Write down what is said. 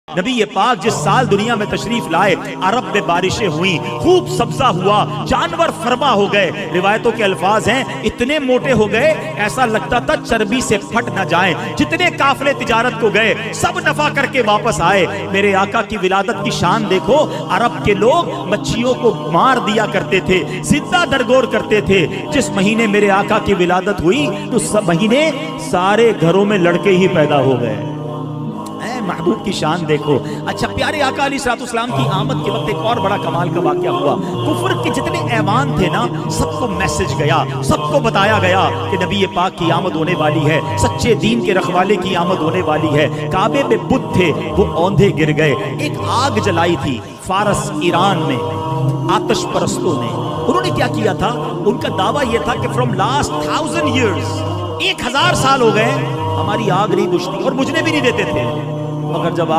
نبی پاک جس سال دنیا میں تشریف لائے عرب میں بارشیں ہوئیں، خوب سبزہ ہوا، جانور فرما ہو گئے۔ روایتوں کے الفاظ ہیں اتنے موٹے ہو گئے ایسا لگتا تھا چربی سے پھٹ نہ جائیں۔ جتنے قافلے تجارت کو گئے سب نفع کر کے واپس آئے۔ میرے آقا کی ولادت کی شان دیکھو، عرب کے لوگ مچھیوں کو مار دیا کرتے تھے، زندہ درگور کرتے تھے۔ جس مہینے میرے آقا کی ولادت ہوئی تو سب مہینے سارے گھروں میں لڑکے ہی پیدا ہو گئے۔ محبوب کی شان دیکھو۔ اچھا، پیارے آقا علیہ الصلوۃ والسلام کی آمد کے وقت ایک اور بڑا کمال کا واقعہ ہوا۔ کفر کے جتنے ایوان تھے نا، سب کو میسج گیا، سب کو بتایا گیا کہ نبی پاک کی آمد ہونے والی ہے، سچے دین کے رکھوالے کی آمد ہونے والی ہے۔ کعبے میں بت تھے، وہ اوندھے گر گئے۔ ایک آگ جلائی تھی فارس ایران میں آتش پرستوں نے۔ انہوں نے کیا کیا تھا؟ ان کا دعویٰ یہ تھا کہ فرام لاسٹ 1000 years، 1000 سال ہو گئے ہماری آگ نہیں بجھتی اور بجھنے بھی نہیں دیتے تھے، مگر جب